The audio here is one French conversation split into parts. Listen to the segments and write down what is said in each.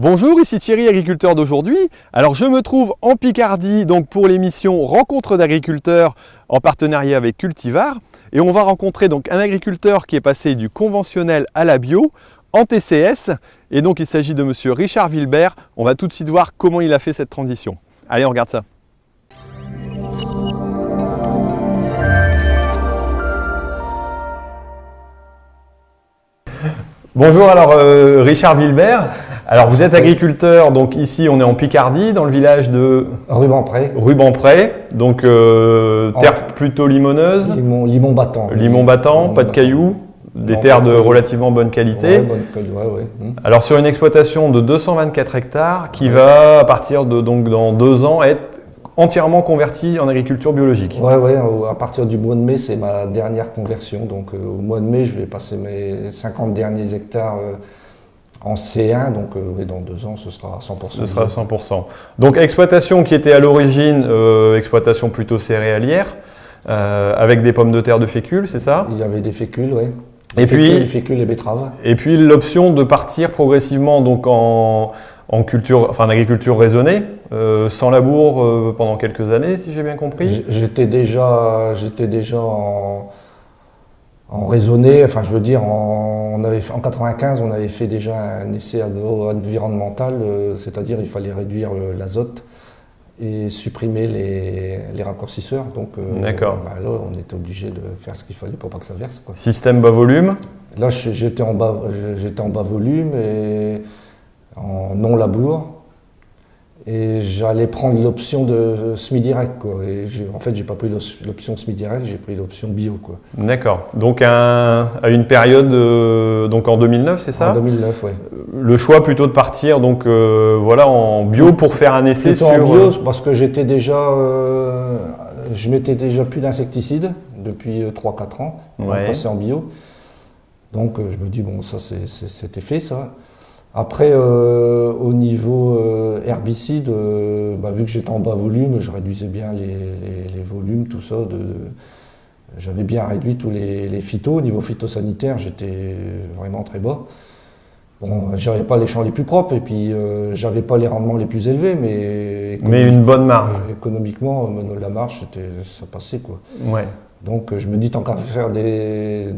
Bonjour, ici Thierry, agriculteur d'aujourd'hui. Alors je me trouve en Picardie donc pour l'émission Rencontre d'agriculteurs en partenariat avec Cultivar. Et on va rencontrer donc un agriculteur qui est passé du conventionnel à la bio en TCS. Et donc il s'agit de monsieur Richard Wilbert. On va tout de suite voir comment il a fait cette transition. Allez, on regarde ça. Bonjour, alors Richard Wilbert. Alors vous êtes agriculteur, donc ici on est en Picardie, dans le village de Rubempré, donc terre plutôt limoneuse. Limon battant. Limon battant, pas de cailloux, des terres de relativement bonne qualité. Ouais. Alors sur une exploitation de 224 hectares qui va à partir de donc dans 2 ans être entièrement convertie en agriculture biologique. Ouais, à partir du mois de mai, c'est ma dernière conversion. Donc au mois de mai, je vais passer mes 50 derniers hectares en C1, donc dans 2 ans, ce sera à 100%. Ce sera à 100%. Donc exploitation qui était à l'origine, exploitation plutôt céréalière, avec des pommes de terre de fécule, c'est ça? Il y avait des fécules, oui. Et puis les fécules et betteraves. Et puis l'option de partir progressivement donc en culture, enfin en agriculture raisonnée, sans labour pendant quelques années, si j'ai bien compris. J'étais déjà en raisonné, enfin je veux dire, en 95, on avait fait déjà un essai environnemental, c'est-à-dire il fallait réduire l'azote et supprimer les raccourcisseurs. Donc là, on était obligé de faire ce qu'il fallait pour pas que ça verse, quoi. Système bas volume. Là j'étais en bas volume et en non labour. Et j'allais prendre l'option de semi-direct, quoi. Et en fait, j'ai pas pris l'option semi-direct, j'ai pris l'option bio, quoi. D'accord. Donc à une période, donc en 2009, c'est ça? En 2009, oui. Le choix plutôt de partir donc voilà en bio pour faire un essai plutôt sur. En bio parce que j'étais déjà, je mettais déjà plus d'insecticides depuis 3-4 ans. On va passer en bio. Donc je me dis bon, ça c'était fait, ça. Après, au niveau herbicide, vu que j'étais en bas volume, je réduisais bien les volumes, tout ça. J'avais bien réduit tous les phytos. Au niveau phytosanitaire, j'étais vraiment très bas. Bon, j'avais pas les champs les plus propres et puis j'avais pas les rendements les plus élevés, mais une bonne marge. Économiquement, la marge, ça passait, quoi. Ouais. Donc je me dis, tant qu'à faire des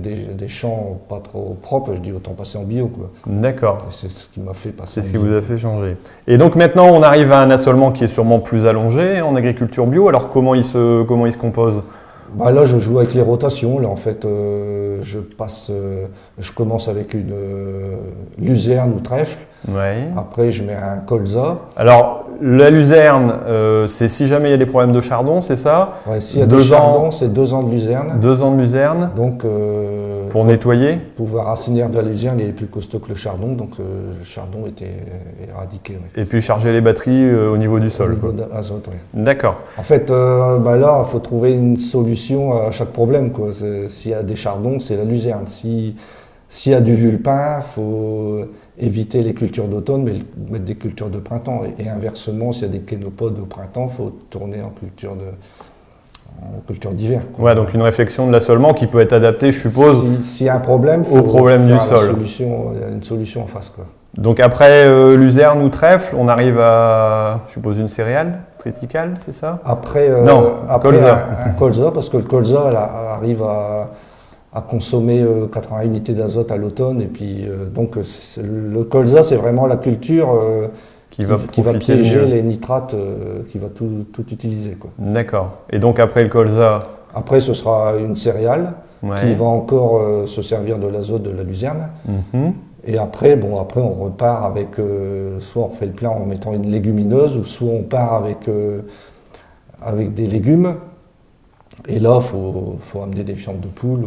champs pas trop propres, je dis autant passer en bio, quoi. D'accord. C'est ce qui m'a fait passer. C'est ce qui vous a fait changer. Et donc maintenant on arrive à un assolement qui est sûrement plus allongé en agriculture bio. Alors comment il se compose? Là je joue avec les rotations. Là en fait je commence avec une luzerne ou trèfle. Ouais. Après je mets un colza. Alors la luzerne, c'est si jamais il y a des problèmes de chardon, c'est ça? Ouais, s'il y a des chardons, c'est 2 ans de luzerne. 2 ans de luzerne. Donc pour nettoyer. Le pouvoir racinaire de la luzerne il est plus costaud que le chardon, donc le chardon était éradiqué. Ouais. Et puis charger les batteries au niveau du sol. Au niveau d'azote, oui. D'accord. En fait, là, il faut trouver une solution à chaque problème, quoi. S'il y a des chardons, c'est la luzerne. S'il y a du vulpin, il faut éviter les cultures d'automne, mais mettre des cultures de printemps. Et inversement, s'il y a des kénopodes au printemps, il faut tourner en culture d'hiver. Ouais, donc une réflexion de l'assolement qui peut être adaptée, je suppose, s'il y a un problème, au problème du sol. Il y a une solution en face, quoi. Donc après luzerne ou trèfle, on arrive à, je suppose, une céréale triticale, c'est ça? Après, colza. Un colza, parce que le colza arrive à consommer 80 unités d'azote à l'automne. Et puis, donc, le colza, c'est vraiment la culture qui va piéger les nitrates, qui va tout utiliser, quoi. D'accord. Et donc, après le colza? Après, ce sera une céréale qui va encore se servir de l'azote de la luzerne. Mm-hmm. Et après, on repart avec, soit on fait le plein en mettant une légumineuse, ou soit on part avec des légumes. Et là, il faut amener des fientes de poule.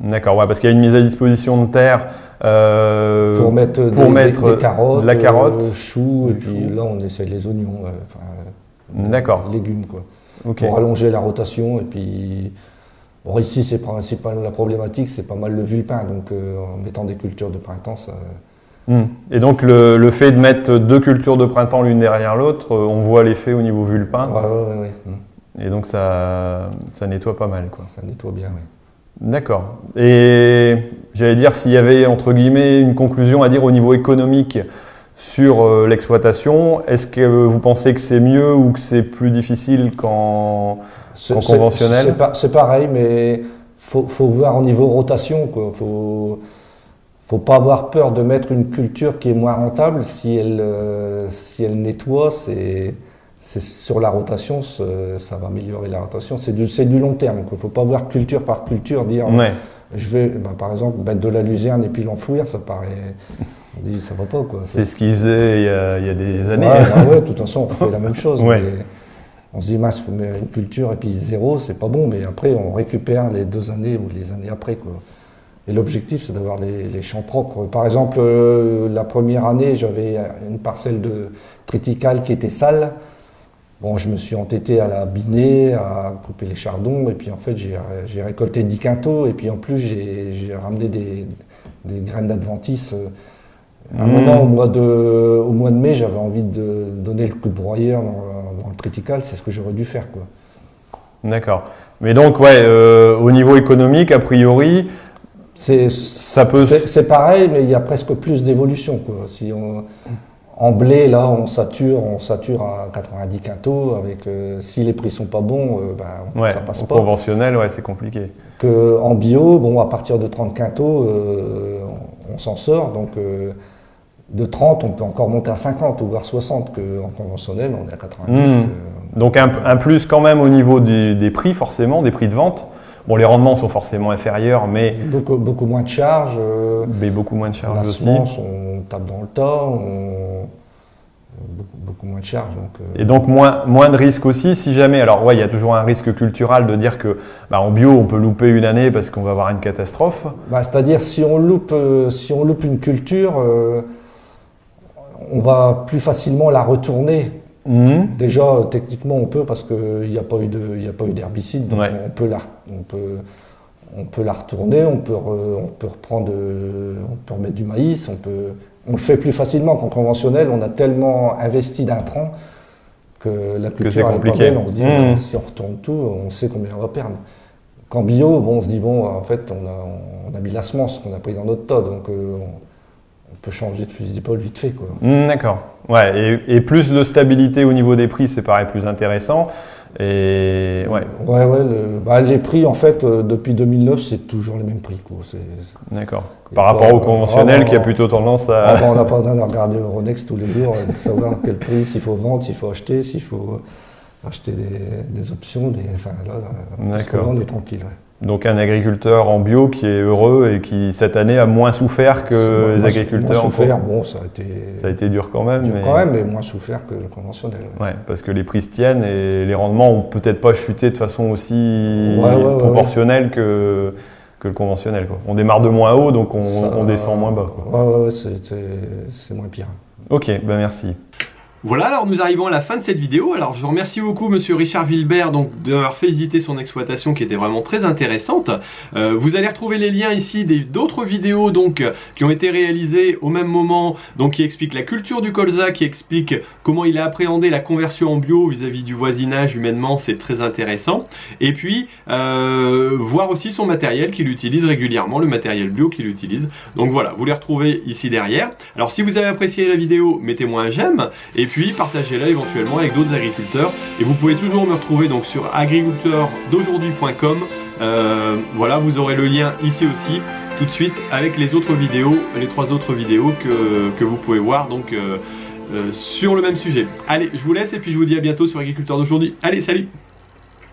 D'accord, ouais, parce qu'il y a une mise à disposition de terre pour mettre des carottes, de la carotte, choux, et puis là, on essaie les oignons, d'accord. Légumes, quoi. Okay. Pour allonger la rotation. Et puis, bon, ici, c'est principalement la problématique, c'est pas mal le vulpin. Donc, en mettant des cultures de printemps, ça. Et donc, le fait de mettre 2 cultures de printemps l'une derrière l'autre, on voit l'effet au niveau vulpin. Ouais. Et donc ça nettoie pas mal, quoi. Ça nettoie bien, oui. D'accord. Et j'allais dire s'il y avait entre guillemets une conclusion à dire au niveau économique sur l'exploitation. Est-ce que vous pensez que c'est mieux ou que c'est plus difficile qu'en conventionnel? C'est pareil, mais faut voir au niveau rotation, quoi. Faut pas avoir peur de mettre une culture qui est moins rentable si elle nettoie. C'est sur la rotation, ça va améliorer la rotation. C'est du long terme. Il ne faut pas voir culture par culture, dire je vais, par exemple, mettre de la luzerne et puis l'enfouir, ça paraît. On dit ça va pas, quoi. C'est ce qu'ils faisaient il y a des années. Ouais, de toute façon, on fait la même chose. Mais on se dit, mince, il faut mettre une culture et puis zéro, c'est pas bon. Mais après, on récupère les 2 années ou les années après, quoi. Et l'objectif, c'est d'avoir les champs propres. Par exemple, la première année, j'avais une parcelle de triticale qui était sale. Bon, je me suis entêté à la biner, à couper les chardons, et puis en fait, j'ai récolté 10 quintaux, et puis en plus, j'ai ramené des graines d'adventice. À un moment, au mois de mai, j'avais envie de donner le coup de broyeur dans le triticale, c'est ce que j'aurais dû faire, quoi. D'accord. Mais donc, au niveau économique, a priori, c'est pareil, mais il y a presque plus d'évolution, quoi. En blé, là, on sature à 90 quintaux. Si les prix sont pas bons, ça passe pas. En conventionnel, c'est compliqué. En bio, bon, à partir de 30 quintaux, on s'en sort. Donc, de 30, on peut encore monter à 50 ou voire 60. En conventionnel, on est à 90. Donc, un plus quand même au niveau des prix, forcément, des prix de vente. Bon, les rendements sont forcément inférieurs, mais... Beaucoup moins de charges. Mais beaucoup moins de charges aussi. On tape dans le tas, beaucoup moins de charges. Et donc, moins de risques aussi, si jamais... Alors, il y a toujours un risque culturel de dire que en bio, on peut louper une année parce qu'on va avoir une catastrophe. C'est-à-dire, si on loupe une culture, on va plus facilement la retourner. Déjà, techniquement, on peut parce qu'il n'y a pas eu d'herbicide, donc on peut la retourner, on peut remettre du maïs, on le fait plus facilement qu'en conventionnel. On a tellement investi d'intrants que la culture est compliquée. On se dit si on retourne tout, on sait combien on va perdre. Qu'en bio, on se dit en fait, on a mis la semence qu'on a pris dans notre tas, donc on peut changer de fusil d'épaule vite fait, quoi. D'accord. Et plus de stabilité au niveau des prix, c'est pareil plus intéressant. Et les prix, en fait, depuis 2009, c'est toujours les mêmes prix, quoi. D'accord. Par rapport au conventionnel qui a plutôt tendance à... on n'a pas besoin de regarder Euronext tous les jours, de savoir quel prix, s'il faut vendre, s'il faut acheter, s'il faut acheter des options. D'accord. On est tranquille. Donc un agriculteur en bio qui est heureux et qui cette année a moins souffert que les agriculteurs moins souffert, ça a été dur quand même. Mais moins souffert que le conventionnel. Parce que les prix se tiennent et les rendements ont peut-être pas chuté de façon aussi proportionnelle que le conventionnel, quoi. On démarre de moins haut, donc on descend moins bas, quoi. C'est moins pire. Ok, merci. Voilà, alors nous arrivons à la fin de cette vidéo. Alors je remercie beaucoup Monsieur Richard Wilbert d'avoir fait visiter son exploitation qui était vraiment très intéressante. Vous allez retrouver les liens ici d'autres vidéos qui ont été réalisées au même moment, qui expliquent la culture du colza, qui expliquent comment il a appréhendé la conversion en bio vis-à-vis du voisinage humainement, c'est très intéressant. Et puis voir aussi son matériel qu'il utilise régulièrement, le matériel bio qu'il utilise. Donc voilà, vous les retrouvez ici derrière. Alors si vous avez apprécié la vidéo, mettez-moi un j'aime et puis partagez-la éventuellement avec d'autres agriculteurs. Et vous pouvez toujours me retrouver sur agriculteurdaujourd'hui.com. Voilà, vous aurez le lien ici aussi, tout de suite, avec les autres vidéos, les 3 autres vidéos que vous pouvez voir sur le même sujet. Allez, je vous laisse et puis je vous dis à bientôt sur Agriculteur d'aujourd'hui. Allez, salut!